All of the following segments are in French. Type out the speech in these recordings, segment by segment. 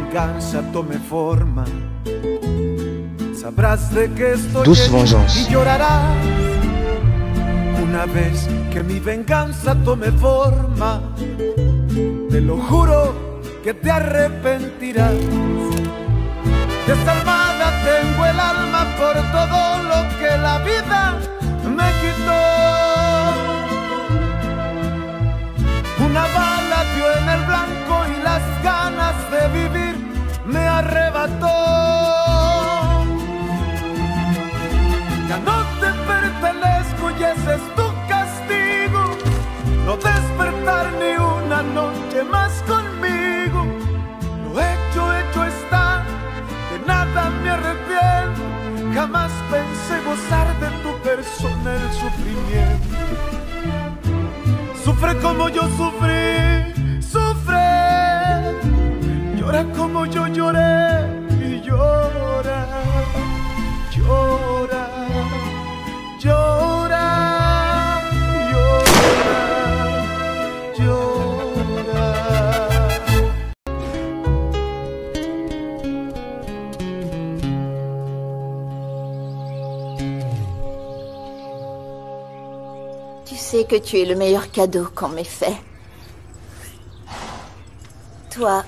venganza tome forma, sabrás de qué estoy Douce vengeance. y llorarás. Una vez que mi venganza tome forma, te lo juro que te arrepentirás. Desalmada tengo el alma por todo lo que la vida me quitó. Una bala dio en el blanco y las ganas de vivir me arrebató. Ya no te pertenezco y ese es tu castigo, no despertar ni una noche más conmigo. Lo hecho está, de nada me arrepiento. Jamás pensé gozar de tu persona el sufrimiento. Sufre como yo sufrí, sufre. Llora como yo lloré y llora, llora, llora, llora, llora. Tu sais que tu es le meilleur cadeau qu'on m'ait fait. Toi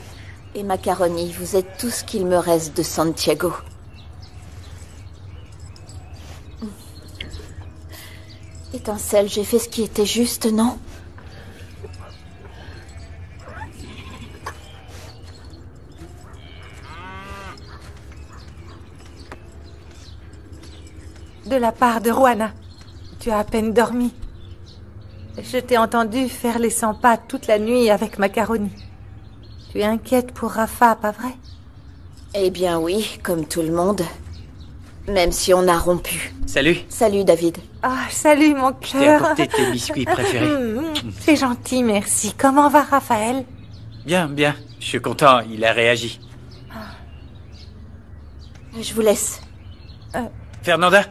et Macaroni, vous êtes tout ce qu'il me reste de Santiago. Étincelle, j'ai fait ce qui était juste, non? De la part de Juana. Tu as à peine dormi. Je t'ai entendu faire les 100 pas toute la nuit avec Macaroni. Tu es inquiète pour Rafa, pas vrai? Eh bien oui, comme tout le monde. Même si on a rompu. Salut. Salut, David. Ah, salut mon Je t'ai cœur. apporté tes biscuits préférés. C'est gentil, merci. Comment va Raphaël? Bien, bien. Je suis content, il a réagi. Je vous laisse. Fernanda,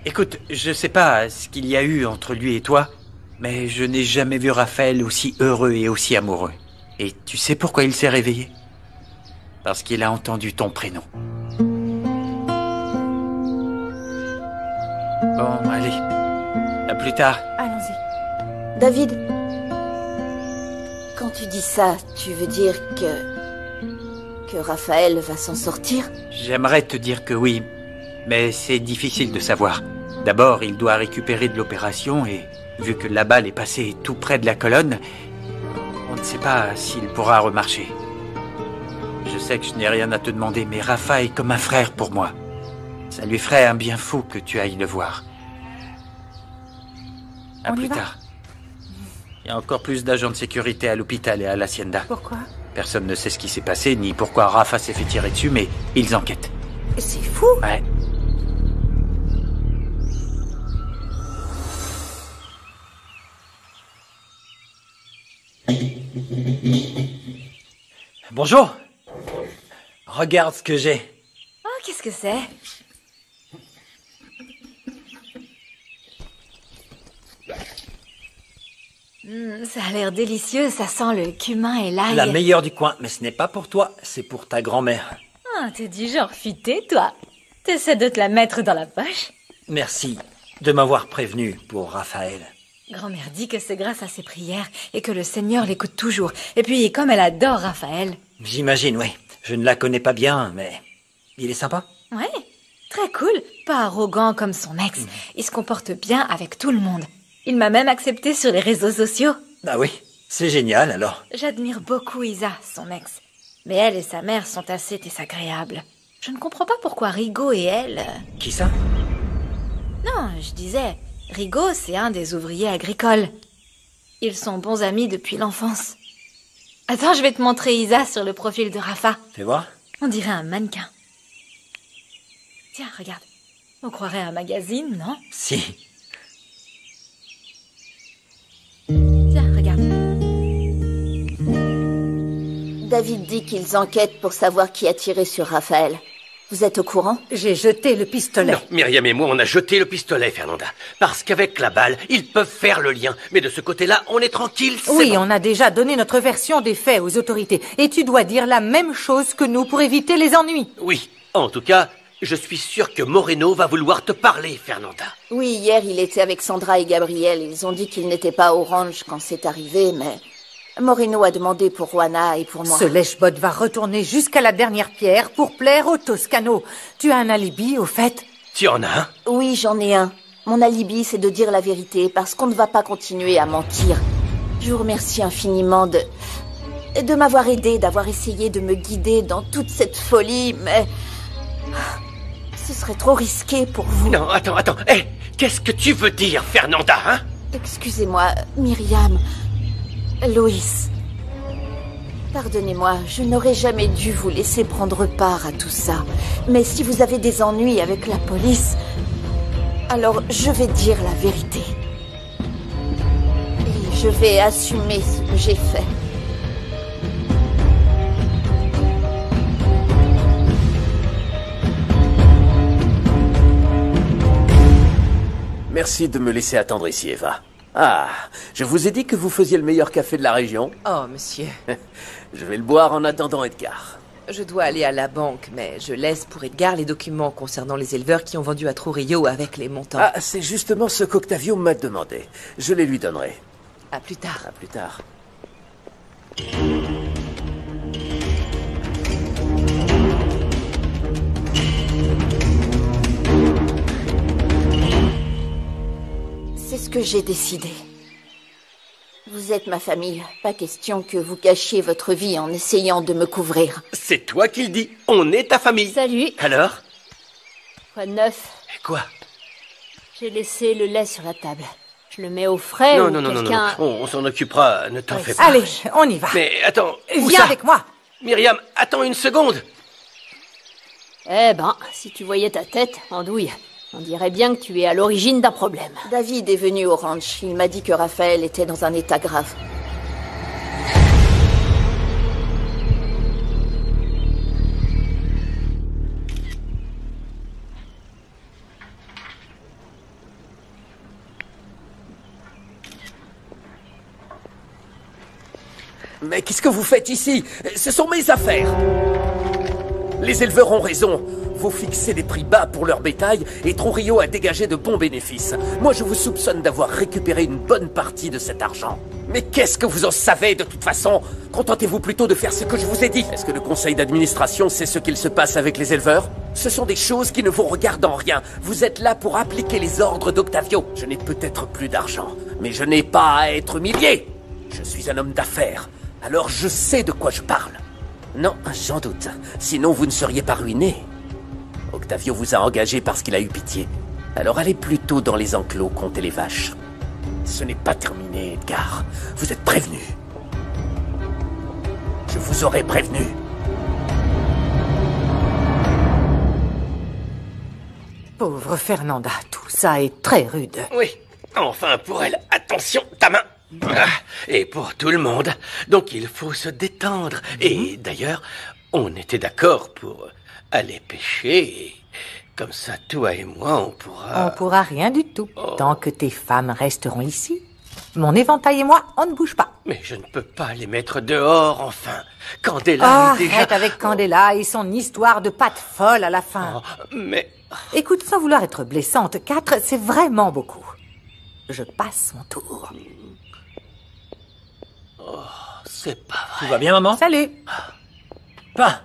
écoute, je sais pas ce qu'il y a eu entre lui et toi, mais je n'ai jamais vu Raphaël aussi heureux et aussi amoureux. Et tu sais pourquoi il s'est réveillé? Parce qu'il a entendu ton prénom. Bon, allez. À plus tard. Allons-y. David, quand tu dis ça, tu veux dire que Raphaël va s'en sortir? J'aimerais te dire que oui, mais c'est difficile de savoir. D'abord, il doit récupérer de l'opération et, vu que la balle est passée tout près de la colonne, on ne sait pas s'il pourra remarcher. Je sais que je n'ai rien à te demander, mais Rafa est comme un frère pour moi. Ça lui ferait un bien fou que tu ailles le voir. À plus tard. Il y a encore plus d'agents de sécurité à l'hôpital et à l'hacienda. Pourquoi? Personne ne sait ce qui s'est passé, ni pourquoi Rafa s'est fait tirer dessus, mais ils enquêtent. C'est fou. Ouais. Bonjour. Regarde ce que j'ai. Oh, qu'est-ce que c'est? Ça a l'air délicieux, ça sent le cumin et l'ail. La meilleure du coin, mais ce n'est pas pour toi, c'est pour ta grand-mère. Ah, t'es du genre futé, toi. T'essaies de te la mettre dans la poche. Merci de m'avoir prévenu pour Raphaël. Grand-mère dit que c'est grâce à ses prières et que le Seigneur l'écoute toujours. Et puis, comme elle adore Raphaël. J'imagine, oui. Je ne la connais pas bien, mais il est sympa. Ouais, très cool. Pas arrogant comme son ex. Il se comporte bien avec tout le monde. Il m'a même accepté sur les réseaux sociaux. Ah oui, c'est génial alors. J'admire beaucoup Isa, son ex. Mais elle et sa mère sont assez désagréables. Je ne comprends pas pourquoi Rigaud et elle... Qui ça? Non, je disais, Rigaud, c'est un des ouvriers agricoles. Ils sont bons amis depuis l'enfance. Attends, je vais te montrer Isa sur le profil de Rafa. Fais voir. On dirait un mannequin. Tiens, regarde. On croirait un magazine, non? Si. Tiens, regarde. David dit qu'ils enquêtent pour savoir qui a tiré sur Raphaël. Vous êtes au courant? J'ai jeté le pistolet. Non, Myriam et moi, on a jeté le pistolet, Fernanda. Parce qu'avec la balle, ils peuvent faire le lien. Mais de ce côté-là, on est tranquille, c'est Oui, bon. on a déjà donné notre version des faits aux autorités. Et tu dois dire la même chose que nous pour éviter les ennuis. Oui, en tout cas, je suis sûr que Moreno va vouloir te parler, Fernanda. Oui, hier, il était avec Sandra et Gabriel. Ils ont dit qu'il n'était pas au ranch quand c'est arrivé, mais Moreno a demandé pour Juana et pour moi. Ce lèche-botte va retourner jusqu'à la dernière pierre pour plaire au Toscano. Tu as un alibi, au fait? Tu en as un? Oui, j'en ai un. Mon alibi, c'est de dire la vérité, parce qu'on ne va pas continuer à mentir. Je vous remercie infiniment de m'avoir aidé, d'avoir essayé de me guider dans toute cette folie, mais ce serait trop risqué pour vous. Non, attends. Hé, qu'est-ce que tu veux dire, Fernanda, hein? Excusez-moi, Myriam, Loïs. Pardonnez-moi, je n'aurais jamais dû vous laisser prendre part à tout ça. Mais si vous avez des ennuis avec la police, alors je vais dire la vérité. Et je vais assumer ce que j'ai fait. Merci de me laisser attendre ici, Eva. Ah, je vous ai dit que vous faisiez le meilleur café de la région. Oh, monsieur. Je vais le boire en attendant Edgar. Je dois aller à la banque, mais je laisse pour Edgar les documents concernant les éleveurs qui ont vendu à Trujillo avec les montants. Ah, c'est justement ce qu'Octavio m'a demandé. Je les lui donnerai. À plus tard. À plus tard. C'est ce que j'ai décidé. Vous êtes ma famille. Pas question que vous cachiez votre vie en essayant de me couvrir. C'est toi qui le dis. On est ta famille. Salut. Alors? Quoi de neuf? Et quoi? J'ai laissé le lait sur la table. Je le mets au frais Non, ou non, quelqu'un... on s'en occupera, ne t'en Ouais, fais pas. Allez, on y va. Mais attends, où Viens ça? avec moi. Myriam, attends une seconde. Eh ben, si tu voyais ta tête, andouille, on dirait bien que tu es à l'origine d'un problème. David est venu au ranch. Il m'a dit que Raphaël était dans un état grave. Mais qu'est-ce que vous faites ici? Ce sont mes affaires. Les éleveurs ont raison. Vous fixez des prix bas pour leur bétail et Trujillo a dégagé de bons bénéfices. Moi, je vous soupçonne d'avoir récupéré une bonne partie de cet argent. Mais qu'est-ce que vous en savez de toute façon? Contentez-vous plutôt de faire ce que je vous ai dit. Est-ce que le conseil d'administration sait ce qu'il se passe avec les éleveurs? Ce sont des choses qui ne vous regardent en rien. Vous êtes là pour appliquer les ordres d'Octavio. Je n'ai peut-être plus d'argent, mais je n'ai pas à être humilié. Je suis un homme d'affaires, alors je sais de quoi je parle. Non, j'en doute. Sinon, vous ne seriez pas ruiné. Octavio vous a engagé parce qu'il a eu pitié. Alors allez plutôt dans les enclos compter les vaches. Ce n'est pas terminé, Edgar. Vous êtes prévenu. Je vous aurais prévenu. Pauvre Fernanda, tout ça est très rude. Oui, enfin pour elle, attention, ta main. Ah, et pour tout le monde. Donc il faut se détendre. Et d'ailleurs, on était d'accord pour aller pêcher. Et comme ça, toi et moi, on pourra... On pourra rien du tout, tant que tes femmes resteront ici. Mon éventail et moi, on ne bouge pas. Mais je ne peux pas les mettre dehors, enfin. Candela est déjà... Arrête avec Candela et son histoire de pâte folle à la fin. Oh, mais... Écoute, sans vouloir être blessante, 4, c'est vraiment beaucoup. Je passe mon tour. C'est pas vrai. Tout va bien, maman? Salut. Pas.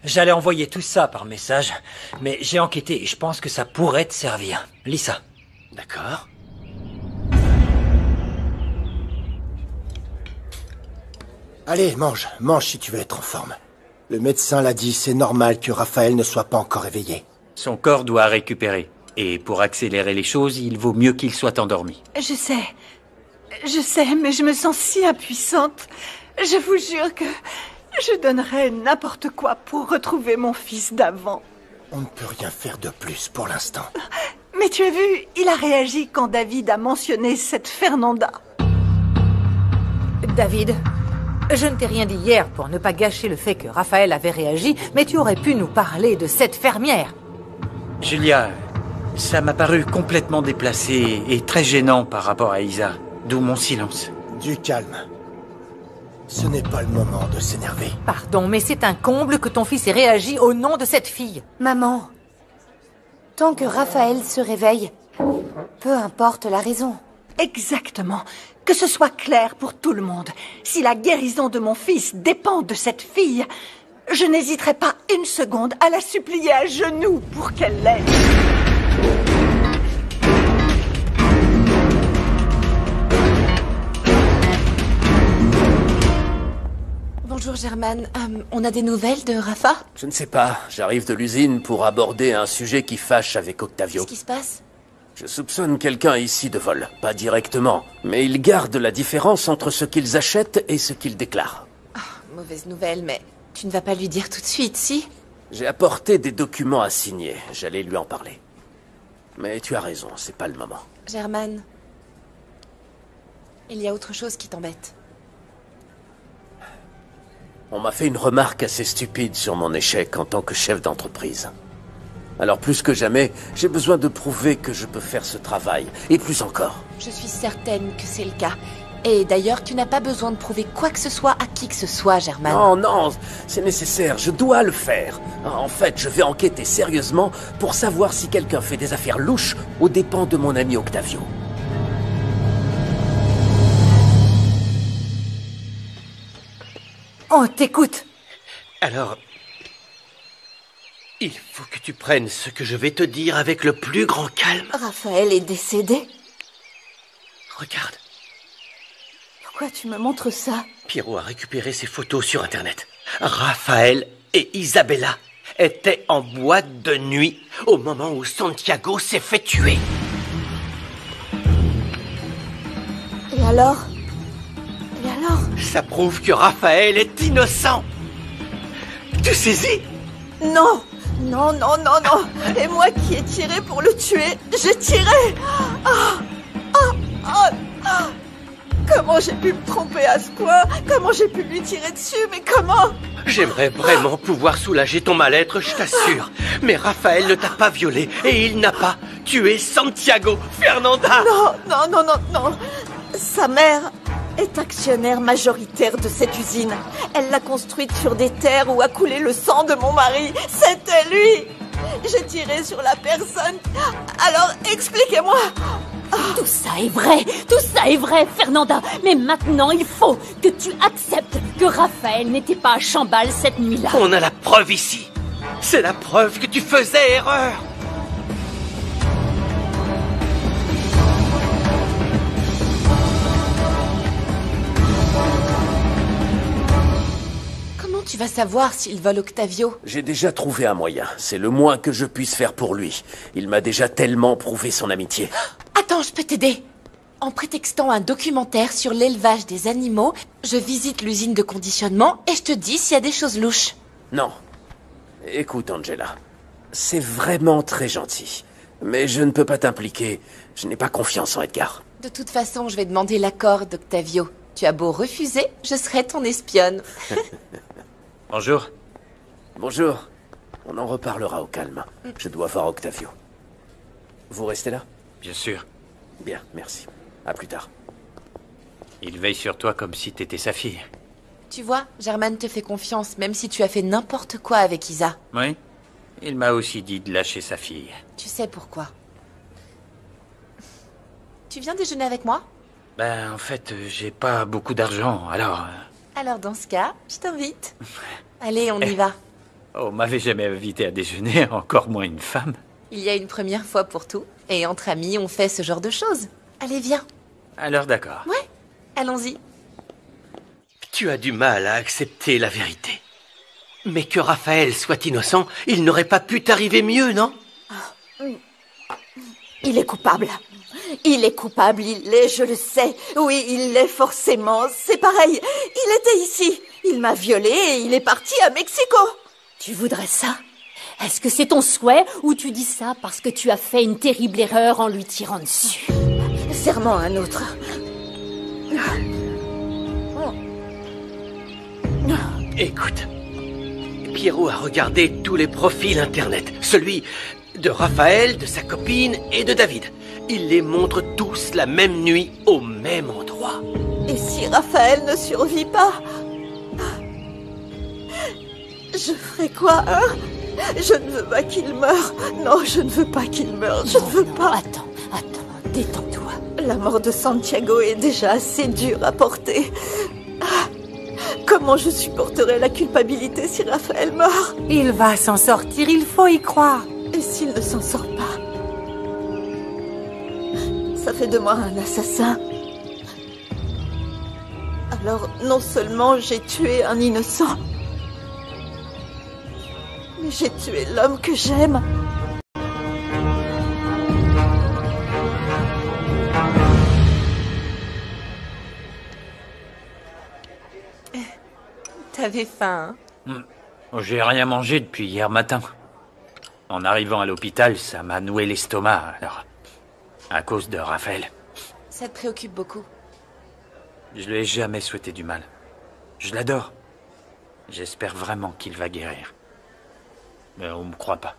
J'allais envoyer tout ça par message, mais j'ai enquêté et je pense que ça pourrait te servir. Lis ça. D'accord. Allez, mange si tu veux être en forme. Le médecin l'a dit, c'est normal que Raphaël ne soit pas encore éveillé. Son corps doit récupérer. Et pour accélérer les choses, il vaut mieux qu'il soit endormi. Je sais, mais je me sens si impuissante. Je vous jure que je donnerais n'importe quoi pour retrouver mon fils d'avant. On ne peut rien faire de plus pour l'instant. Mais tu as vu, il a réagi quand David a mentionné cette Fernanda. David, Je ne t'ai rien dit hier pour ne pas gâcher le fait que Raphaël avait réagi, mais tu aurais pu nous parler de cette fermière. Julia, ça m'a paru complètement déplacé et très gênant par rapport à Isa, d'où mon silence. Du calme. Ce n'est pas le moment de s'énerver. Pardon, mais c'est un comble que ton fils ait réagi au nom de cette fille. Maman, tant que Raphaël se réveille, peu importe la raison. Exactement. Que ce soit clair pour tout le monde. Si la guérison de mon fils dépend de cette fille, je n'hésiterai pas une seconde à la supplier à genoux pour qu'elle l'aide. Bonjour Germaine, on a des nouvelles de Rafa? Je ne sais pas, j'arrive de l'usine pour aborder un sujet qui fâche avec Octavio. Qu'est-ce qui se passe? Je soupçonne quelqu'un ici de vol, pas directement, mais ils gardent la différence entre ce qu'ils achètent et ce qu'ils déclarent. Mauvaise nouvelle, mais tu ne vas pas lui dire tout de suite, si? J'ai apporté des documents à signer, j'allais lui en parler. Mais tu as raison, c'est pas le moment. Germaine, il y a autre chose qui t'embête. On m'a fait une remarque assez stupide sur mon échec en tant que chef d'entreprise. Alors plus que jamais, j'ai besoin de prouver que je peux faire ce travail, et plus encore. Je suis certaine que c'est le cas. Et d'ailleurs, tu n'as pas besoin de prouver quoi que ce soit à qui que ce soit, Germaine. Non, non, c'est nécessaire, je dois le faire. En fait, je vais enquêter sérieusement pour savoir si quelqu'un fait des affaires louches aux dépens de mon ami Octavio. On t'écoute. Alors, il faut que tu prennes ce que je vais te dire avec le plus grand calme. Raphaël est décédé. Regarde. Pourquoi tu me montres ça? Pierrot a récupéré ses photos sur Internet. Raphaël et Isabella étaient en boîte de nuit au moment où Santiago s'est fait tuer. Et alors? Ça prouve que Raphaël est innocent. Tu saisis? Non! Non, non, non, non! Et moi qui ai tiré pour le tuer, j'ai tiré! Comment j'ai pu me tromper à ce point? Comment j'ai pu lui tirer dessus? Mais comment? J'aimerais vraiment pouvoir soulager ton mal-être, je t'assure. Mais Raphaël ne t'a pas violé et il n'a pas tué Santiago, Fernanda! Non, non, non, non, non! Sa mère est actionnaire majoritaire de cette usine. Elle l'a construite sur des terres où a coulé le sang de mon mari. C'était lui! J'ai tiré sur la personne. Alors, expliquez-moi! Tout ça est vrai, Fernanda. Mais maintenant, il faut que tu acceptes que Raphaël n'était pas à Chambal cette nuit-là. On a la preuve ici. C'est la preuve que tu faisais erreur. Comment tu vas savoir s'il vole Octavio? J'ai déjà trouvé un moyen, c'est le moins que je puisse faire pour lui. Il m'a déjà tellement prouvé son amitié. Attends, je peux t'aider. En prétextant un documentaire sur l'élevage des animaux, je visite l'usine de conditionnement et je te dis s'il y a des choses louches. Non. Écoute, Angela, c'est vraiment très gentil. Mais je ne peux pas t'impliquer. Je n'ai pas confiance en Edgar. De toute façon, je vais demander l'accord d'Octavio. Tu as beau refuser, je serai ton espionne. Bonjour. Bonjour. On en reparlera au calme. Je dois voir Octavio. Vous restez là? Bien sûr. Bien, merci. À plus tard. Il veille sur toi comme si t'étais sa fille. Tu vois, Germaine te fait confiance, même si tu as fait n'importe quoi avec Isa. Oui. Il m'a aussi dit de lâcher sa fille. Tu sais pourquoi. Tu viens déjeuner avec moi? Ben, en fait, j'ai pas beaucoup d'argent, alors... Alors dans ce cas, je t'invite. Allez, on y va. On m'avait jamais invité à déjeuner, encore moins une femme. Il y a une première fois pour tout. Et entre amis, on fait ce genre de choses. Allez, viens. Alors d'accord. Ouais, allons-y. Tu as du mal à accepter la vérité. Mais que Raphaël soit innocent, il n'aurait pas pu t'arriver mieux, non? Il est coupable. Il est coupable, il l'est, je le sais. Oui, il l'est forcément. C'est pareil. Il était ici. Il m'a violée et il est parti à Mexico. Tu voudrais ça? Est-ce que c'est ton souhait ou tu dis ça parce que tu as fait une terrible erreur en lui tirant dessus? Serment un autre. Écoute, Pierrot a regardé tous les profils internet. Celui de Raphaël, de sa copine et de David. Il les montre tous la même nuit au même endroit. Et si Raphaël ne survit pas? Je ferai quoi, hein? Je ne veux pas qu'il meure. Non, je ne veux pas qu'il meure. Je ne veux pas. Attends, détends-toi. La mort de Santiago est déjà assez dure à porter. Comment je supporterai la culpabilité si Raphaël meurt? Il va s'en sortir, il faut y croire. Et s'il ne s'en sort pas? Ça fait de moi un assassin. Alors, non seulement j'ai tué un innocent, mais j'ai tué l'homme que j'aime. T'avais faim, hein? J'ai rien mangé depuis hier matin. En arrivant à l'hôpital, ça m'a noué l'estomac, alors... à cause de Raphaël. Ça te préoccupe beaucoup. Je lui ai jamais souhaité du mal. Je l'adore. J'espère vraiment qu'il va guérir. Mais on me croit pas.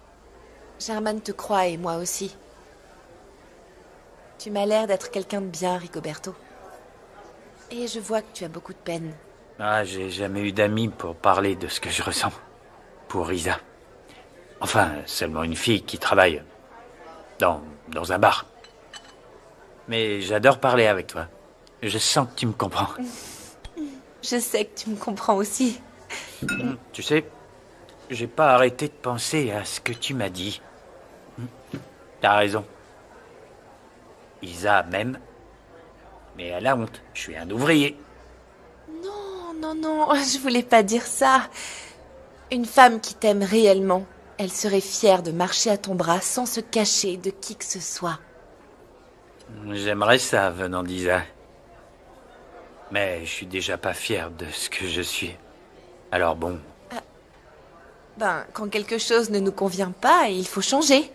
Germaine te croit et moi aussi. Tu m'as l'air d'être quelqu'un de bien, Rigoberto. Et je vois que tu as beaucoup de peine. Ah, j'ai jamais eu d'amis pour parler de ce que je ressens. Pour Isa. Enfin, seulement une fille qui travaille dans un bar. Mais j'adore parler avec toi. Je sens que tu me comprends. Je sais que tu me comprends aussi. Tu sais, j'ai pas arrêté de penser à ce que tu m'as dit. T'as raison. Isa m'aime, mais elle a honte. Je suis un ouvrier. Non, je voulais pas dire ça. Une femme qui t'aime réellement, elle serait fière de marcher à ton bras sans se cacher de qui que ce soit. J'aimerais ça venant d'Isa. Mais je suis déjà pas fier de ce que je suis. Alors bon. Quand quelque chose ne nous convient pas, il faut changer.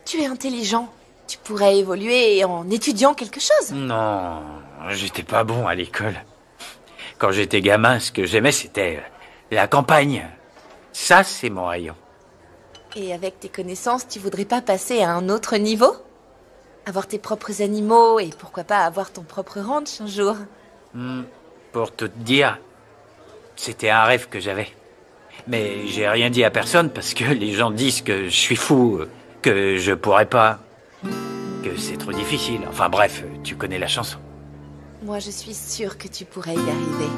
Tu es intelligent. Tu pourrais évoluer en étudiant quelque chose. Non, j'étais pas bon à l'école. Quand j'étais gamin, ce que j'aimais, c'était la campagne. Ça, c'est mon rayon. Et avec tes connaissances, tu voudrais pas passer à un autre niveau? Avoir tes propres animaux et pourquoi pas avoir ton propre ranch un jour? Pour tout te dire, c'était un rêve que j'avais. Mais j'ai rien dit à personne parce que les gens disent que je suis fou, que je pourrais pas, que c'est trop difficile. Enfin bref, tu connais la chanson. Moi, je suis sûre que tu pourrais y arriver.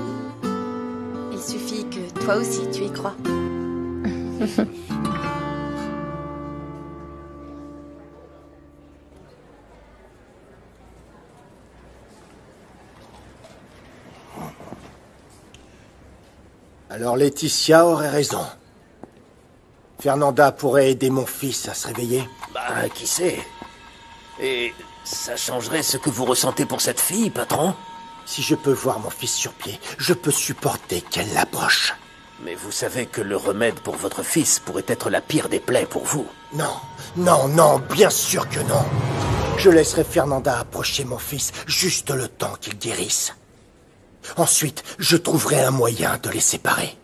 Il suffit que toi aussi tu y crois. Alors Laetitia aurait raison. Fernanda pourrait aider mon fils à se réveiller. Qui sait? Et ça changerait ce que vous ressentez pour cette fille, patron? Si je peux voir mon fils sur pied, je peux supporter qu'elle l'approche. Mais vous savez que le remède pour votre fils pourrait être la pire des plaies pour vous. Non, bien sûr que non. Je laisserai Fernanda approcher mon fils juste le temps qu'il guérisse. Ensuite, je trouverai un moyen de les séparer.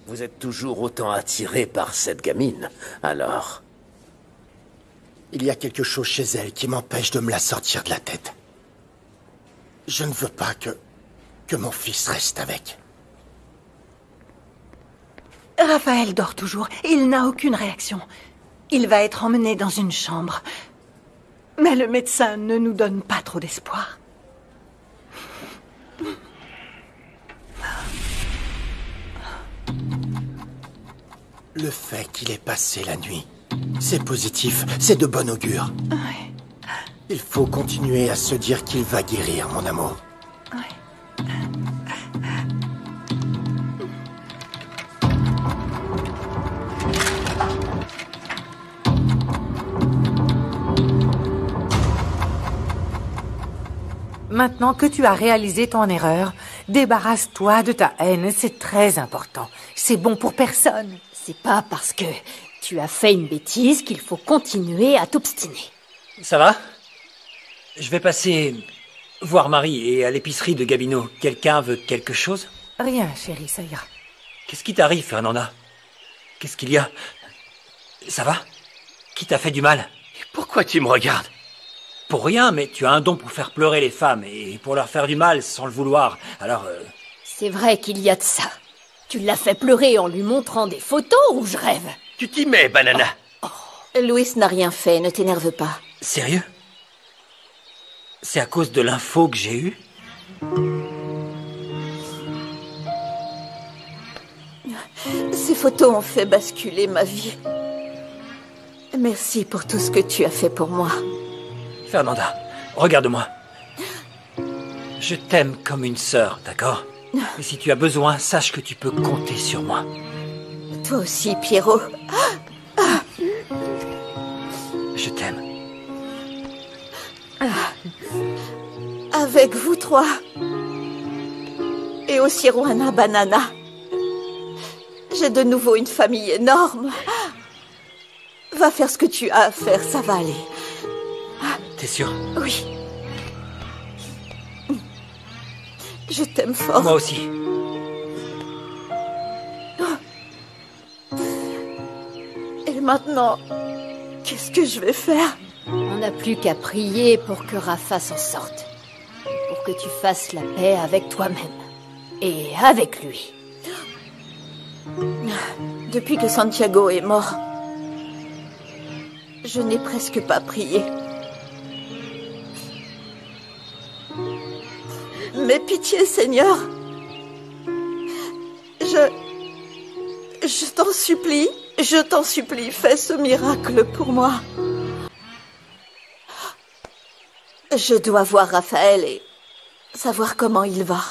Vous êtes toujours autant attiré par cette gamine, alors... Il y a quelque chose chez elle qui m'empêche de me la sortir de la tête. Je ne veux pas que mon fils reste avec. Raphaël dort toujours. Il n'a aucune réaction. Il va être emmené dans une chambre. Mais le médecin ne nous donne pas trop d'espoir. Le fait qu'il ait passé la nuit, c'est positif, c'est de bon augure. Oui. Il faut continuer à se dire qu'il va guérir, mon amour. Oui. Maintenant que tu as réalisé ton erreur, débarrasse-toi de ta haine, c'est très important. C'est bon pour personne. C'est pas parce que tu as fait une bêtise qu'il faut continuer à t'obstiner. Ça va? Je vais passer voir Marie et à l'épicerie de Gabino. Quelqu'un veut quelque chose? Rien, chérie, ça ira. Qu'est-ce qui t'arrive, Fernanda? Qu'est-ce qu'il y a? Ça va? Qui t'a fait du mal? Pourquoi tu me regardes? Pour rien, mais tu as un don pour faire pleurer les femmes et pour leur faire du mal sans le vouloir. Alors... C'est vrai qu'il y a de ça. Tu l'as fait pleurer en lui montrant des photos ou je rêve? Tu t'y mets, Banana. Louis n'a rien fait, ne t'énerve pas. Sérieux? C'est à cause de l'info que j'ai eue? Ces photos ont fait basculer ma vie. Merci pour tout ce que tu as fait pour moi. Fernanda, regarde-moi. Je t'aime comme une sœur, d'accord? Et si tu as besoin, sache que tu peux compter sur moi. Toi aussi, Pierrot. Je t'aime. Avec vous trois. Et aussi Roana Banana. J'ai de nouveau une famille énorme. Va faire ce que tu as à faire, ça va aller. T'es sûre? Oui. Je t'aime fort. Moi aussi. Et maintenant, qu'est-ce que je vais faire? On n'a plus qu'à prier pour que Rafa s'en sorte. Pour que tu fasses la paix avec toi-même. Et avec lui. Depuis que Santiago est mort, je n'ai presque pas prié. Mais pitié, Seigneur. Je t'en supplie, fais ce miracle pour moi. Je dois voir Raphaël et savoir comment il va.